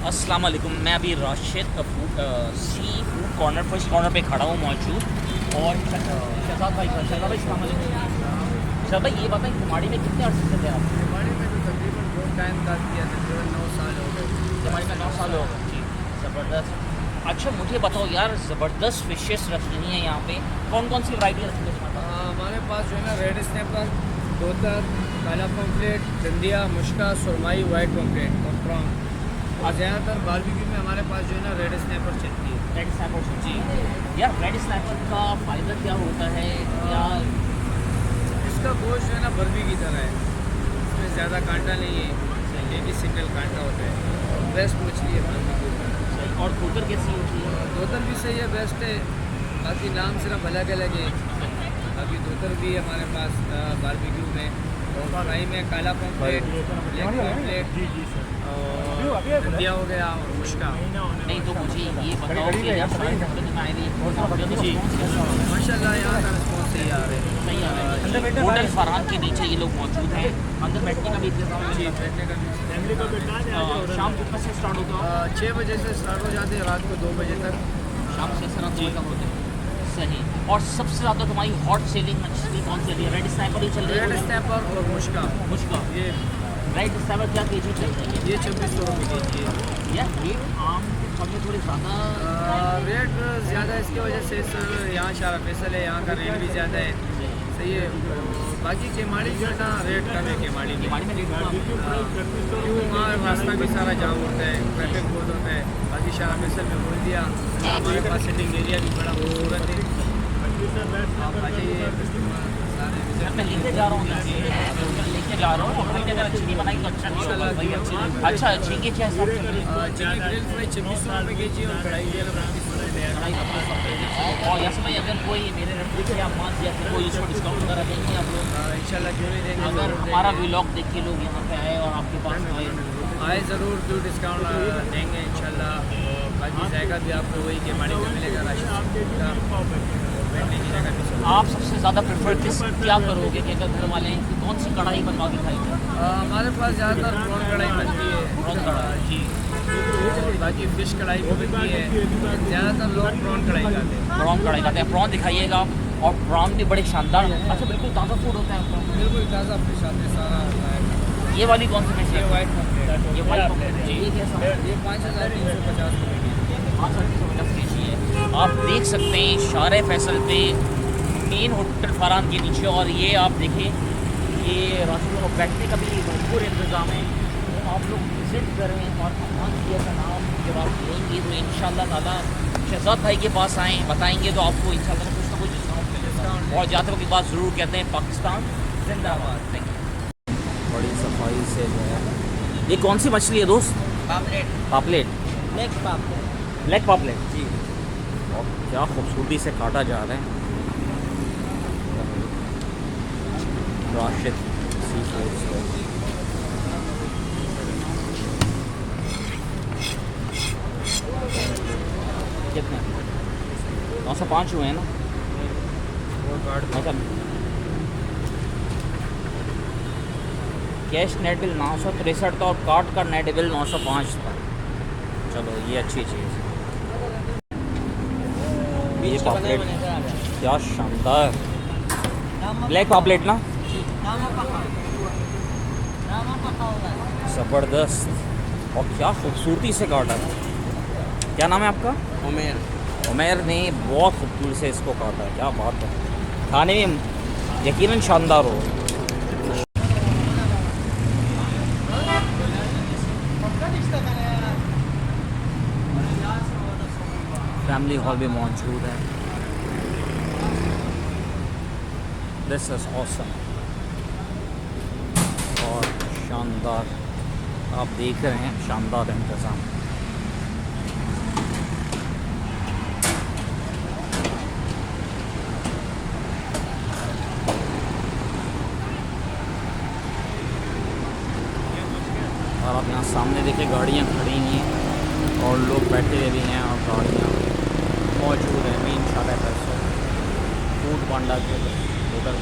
अस्सलाम वालेकुम। मैं अभी Rashid sea food corner first corner पे खड़ा हूँ मौजूद। और शहजाद भाई अस्सलाम वालेकुम। शहजाद भाई ये बताएं कुमाड़ी में कितने अर्से से थे आप? कुमाड़ी में तो तकरीबन बहुत टाइम का किया, तकरीबन 9 साल हो गए। कुमाड़ी में 9 साल हो गए जी। ज़बरदस्त। अच्छा मुझे बताओ यार, ज़बरदस्त फिशेस रखी हुई हैं यहाँ पे, कौन कौन सी वैरायटी रखी हुई है तुम्हारे पास? हमारे पास जो है ना रेड स्नैपर, धोतर, काला पम्पलेट, डंडिया, मुश्का, सुरमाई, वाइट पम्पलेट और प्रॉन। और ज़्यादातर बारबेक्यू में हमारे पास जो है ना रेड स्नैपर चलती है। रेड स्नैपर जी। यार रेड स्नैपर का फ़ायदा क्या होता है? या इसका गोश्त जो है ना बर्फी की तरह है, इसमें ज़्यादा कांटा नहीं है, ये भी सिंगल कांटा होता है। बेस्ट मछली है बारबेक्यू में। और धोतर कैसी होती है? धोतर भी सही है, बेस्ट है। बाकी नाम सिर्फ अलग अलग है। बाकी धोतर भी है हमारे पास बारबेक्यू में, और फ्राई में काला पम्पलेट, ब्लैक पम्पलेट और डंडिया हो गया और मुश्का। नहीं तो मुझे ये बताओ कि यार माशाल्लाह यहाँ का रिस्पॉन्स सही आ रहा है। सही आ रहा है। होटल फरहान के नीचे ये लोग मौजूद हैं, अंदर बैठने का भी इंतजाम है? जी, बैठने का भी शाम कितने से स्टार्ट होता है? 6 बजे से स्टार्ट हो जाते हैं, रात को 2 बजे तक। शाम से रात 2 बजे तक होते हैं। सही। और सबसे ज़्यादा तुम्हारी हॉट सेलिंग मछली कौन सी है? रेड स्नैपर ही चल रही है? रेड स्नैपर और मुश्का। मुश्का। ये रेड स्नैपर क्या केजी चल रही है? ये 2600 रुपये के जी है। यार रेट आम के मुकाबले थोड़ी ज़्यादा रेट ज़्यादा इसकी वजह से सर यहाँ शारा फैसल है, यहाँ का रेट भी ज़्यादा है। सही है। बाकी केमाड़ी जो है ना रेट कम है केमाड़ी में। में रेट क्यों वहाँ रास्ता भी सारा जाम होता है, ट्रैफिक बहुत होता है। बाकी शारा फैसल में बोल दिया, हमारे पास सिटिंग एरिया भी बड़ा खूबसूरत है। आप आ जाइए, सारे मैं लेके जा रहा हूँ, लेके जा रहा हूँ। और अगर अच्छी नहीं बनाई तो अच्छा नहीं होगा भाई। अच्छा झींगे क्या हिसाब से? चिकन ग्रिल फ्राई 2600 रुपये के जी और कढ़ाई जो है 3200। और यस भाई अगर कोई मेरे रखते या मान दिया कि कोई इसको डिस्काउंट वगैरह देंगे आप लोग? इंशाल्लाह क्यों नहीं देंगे। अगर हमारा व्लॉग देख के लोग यहाँ पे आए और आपके पास आए ज़रूर जो डिस्काउंट देंगे इंशाल्लाह। और बाकी जायका भी आपको वही केमाड़ी में मिलेगा, राशन का और बैठने की जगह भी। आप सबसे ज़्यादा प्रेफर क्या करोगे कि अगर घर वाले हैं कि कौन सी कढ़ाई बनवा के खाएंगे? हमारे पास ज़्यादातर प्रॉन कढ़ाई बनती है। प्रॉन कढ़ाई जी। बाकी फ़िश कढ़ाई भी बनती है, ज़्यादातर लोग प्रॉन कढ़ाई खाते हैं। प्रॉन कढ़ाई खाते हैं। प्रॉन दिखाइएगा। और प्रॉन भी बड़े शानदार। अच्छा बिल्कुल ताज़ा फूड होता है आपका? बिल्कुल ताज़ा फिश आते हैं सारा। ये वाली कौन सी फिश ये है? वाइट पम्पलेट, ये वाली पम्पलेट है। ये कैसा है? ये 5350 रुपये की। 5350 केजी है। आप देख सकते हैं शारे फैसल पे मेन होटल फरहान के नीचे। और ये आप देखें, ये राशन को बैठने का भी भरपूर इंतज़ाम है। तो आप लोग विज़िट करें और फरहान किया का नाम जब आप लेंगे तो इंशाल्लाह ताला शहजाद भाई के पास आएँ, बताएंगे तो आपको इंशाल्लाह कुछ ना कुछ डिस्काउंट मिलेगा। और जाते वक्त बात ज़रूर कहते हैं पाकिस्तान जिंदाबाद। Thank you. बड़ी सफाई से जो है। ये कौन सी मछली है दोस्त? पापलेट, पापलेट। ब्लैक पापलेट। ब्लैक पापलेट जी। और क्या खूबसूरती से काटा जा रहा है। Rashid sea food store. कितने? 905 हुए हैं ना? अच्छा कैश नेट बिल 963 था और कार्ड का नेट बिल 905 था। चलो ये अच्छी चीज़ है। ये पापलेट क्या शानदार। ब्लैक पापलेट ना, ज़बरदस्त। और क्या खूबसूरती से काटा है। क्या नाम है आपका? उमेर। उमेर ने बहुत खूबसूरती से इसको काटा है। क्या बात है। खाने में यकीनन शानदार हो। फैमिली हॉल भी मौजूद है। This is awesome. और शानदार आप देख रहे हैं, शानदार इंतज़ाम। और आप यहाँ सामने देखिए गाड़ियाँ खड़ी हुई हैं और लोग बैठे हुए भी हैं और गाड़ियाँ मौजूद हैं। मेन शाला फूड पांडा के होटल।